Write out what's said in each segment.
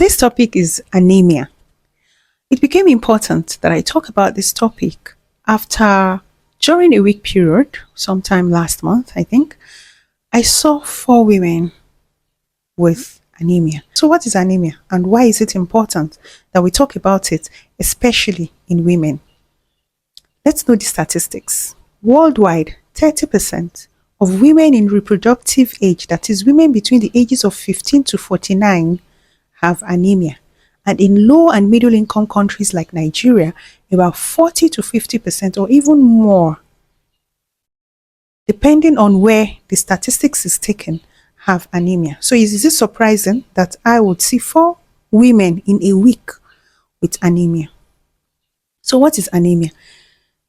Today's topic is anemia. It became important that I talk about this topic after, during a week period, sometime last month, I think, I saw four women with anemia. So, what is anemia and why is it important that we talk about it, especially in women? Let's know the statistics. Worldwide, 30% of women in reproductive age, that is, women between the ages of 15 to 49, have anemia. And in low and middle income countries like Nigeria, about 40 to 50% or even more, depending on where the statistics is taken, have anemia. So is it surprising that I would see four women in a week with anemia? So what is anemia?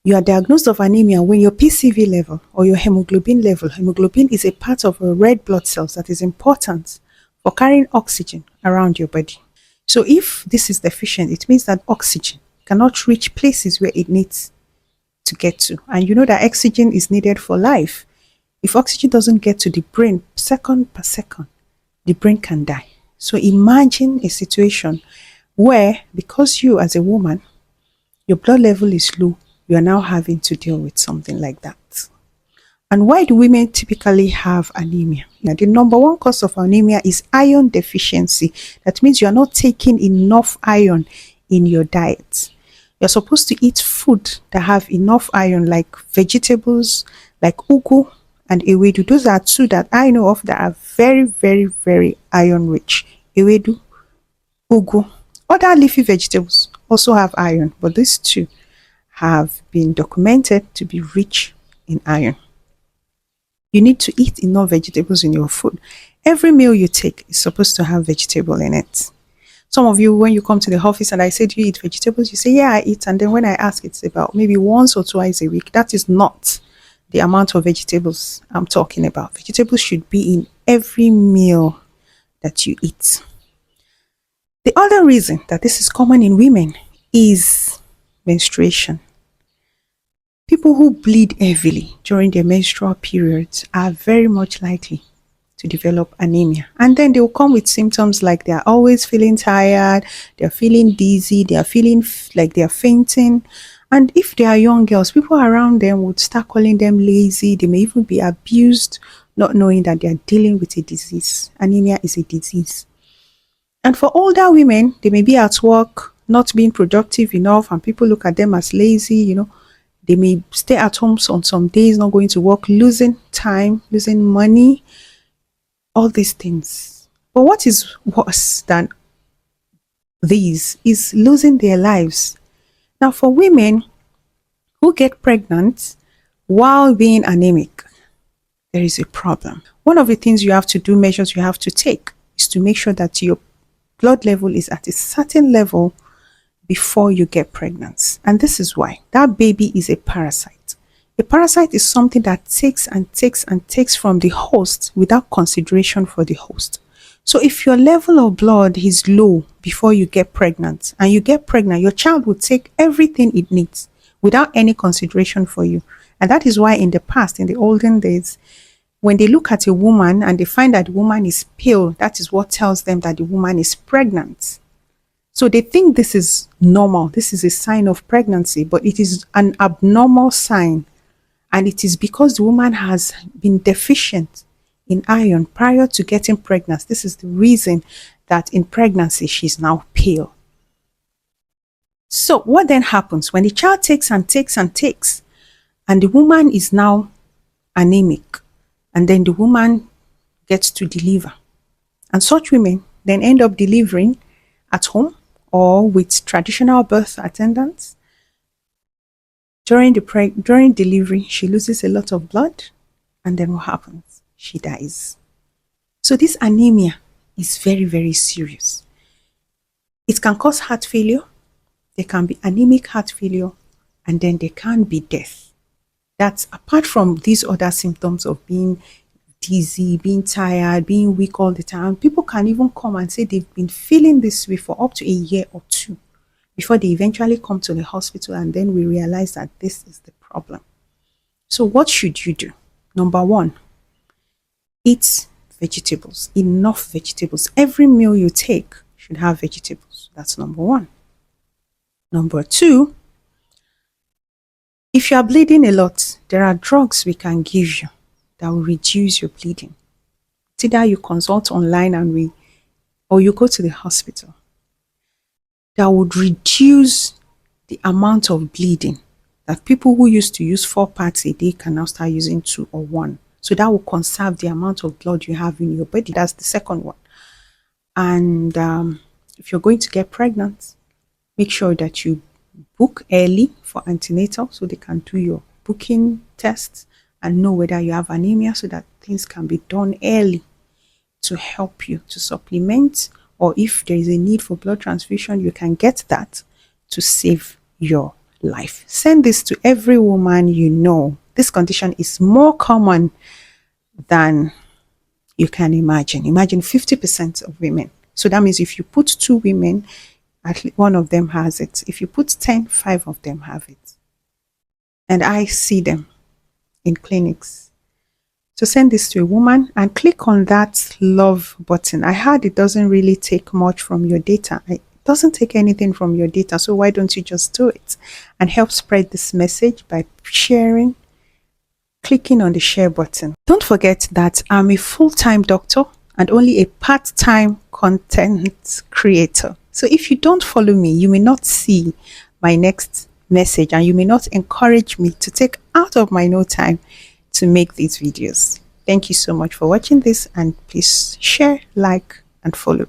You are diagnosed of anemia when your PCV level or your hemoglobin level, hemoglobin is a part of a red blood cells that is important for carrying oxygen around your body. So if this is deficient, it means that oxygen cannot reach places where it needs to get to. And you know that oxygen is needed for life. If oxygen doesn't get to the brain second per second, the brain can die. So imagine a situation where, because you as a woman, your blood level is low, you are now having to deal with something like that. And why do women typically have anemia? Now, the number one cause of anemia is iron deficiency. That means you are not taking enough iron in your diet. You're supposed to eat food that have enough iron, like vegetables, like ugu and ewedu. Those are two that I know of that are very, very, very iron rich. Ewedu, ugu. Other leafy vegetables also have iron, but these two have been documented to be rich in iron. You need to eat enough vegetables in your food. Every meal you take is supposed to have vegetable in it. Some of you, when you come to the office and I say, do you eat vegetables? You say, yeah, I eat. And then when I ask, it's about maybe once or twice a week. That is not the amount of vegetables I'm talking about. Vegetables should be in every meal that you eat. The other reason that this is common in women is menstruation. People who bleed heavily during their menstrual periods are very much likely to develop anemia. And then they'll come with symptoms like they're always feeling tired, they're feeling dizzy, they're feeling like they're fainting. And if they are young girls, people around them would start calling them lazy. They may even be abused, not knowing that they're dealing with a disease. Anemia is a disease. And for older women, they may be at work, not being productive enough, and people look at them as lazy, They may stay at home on some days, not going to work, losing time, losing money, all these things. But what is worse than these is losing their lives. Now, for women who get pregnant while being anemic, there is a problem. One of the things you have to do, measures you have to take, is to make sure that your blood level is at a certain level before you get pregnant. And this is why that baby is a parasite. A parasite is something that takes and takes and takes from the host without consideration for the host. So if your level of blood is low before you get pregnant and you get pregnant, your child will take everything it needs without any consideration for you. And that is why in the past, in the olden days, when they look at a woman and they find that the woman is pale, that is what tells them that the woman is pregnant. So they think this is normal. This is a sign of pregnancy, but it is an abnormal sign. And it is because the woman has been deficient in iron prior to getting pregnant. This is the reason that in pregnancy, she's now pale. So what then happens when the child takes and takes and takes, and the woman is now anemic, and then the woman gets to deliver? And such women then end up delivering at home or with traditional birth attendants. During delivery, she loses a lot of blood, and then what happens? She dies. So this anemia is very, very serious. It can cause heart failure. There can be anemic heart failure, and then there can be death. That's apart from these other symptoms of being dizzy, being tired, being weak all the time. People can even come and say they've been feeling this way for up to a year or two before they eventually come to the hospital, and then we realize that this is the problem. So what should you do? Number one, eat vegetables, enough vegetables. Every meal you take should have vegetables. That's number one. Number two, if you are bleeding a lot, there are drugs we can give you that will reduce your bleeding. It's either you consult online or you go to the hospital, that would reduce the amount of bleeding that people who used to use 4 parts a day can now start using 2 or 1. So that will conserve the amount of blood you have in your body. That's the second one. And if you're going to get pregnant, make sure that you book early for antenatal so they can do your booking tests and know whether you have anemia, so that things can be done early to help you to supplement, or if there is a need for blood transfusion, you can get that to save your life. Send this to every woman you know. This condition is more common than you can imagine. Imagine 50% of women. So that means if you put 2 women, at least one of them has it. If you put 10, 5 of them have it. And I see them in clinics. So send this to a woman and click on that love button. I heard it doesn't really take much from your data. It doesn't take anything from your data. So why don't you just do it and help spread this message by sharing, clicking on the share button. Don't forget that I'm a full-time doctor and only a part-time content creator. So if you don't follow me, you may not see my next message and you may not encourage me to take out of my no time to make these videos. Thank you so much for watching this, and please share, like, and follow.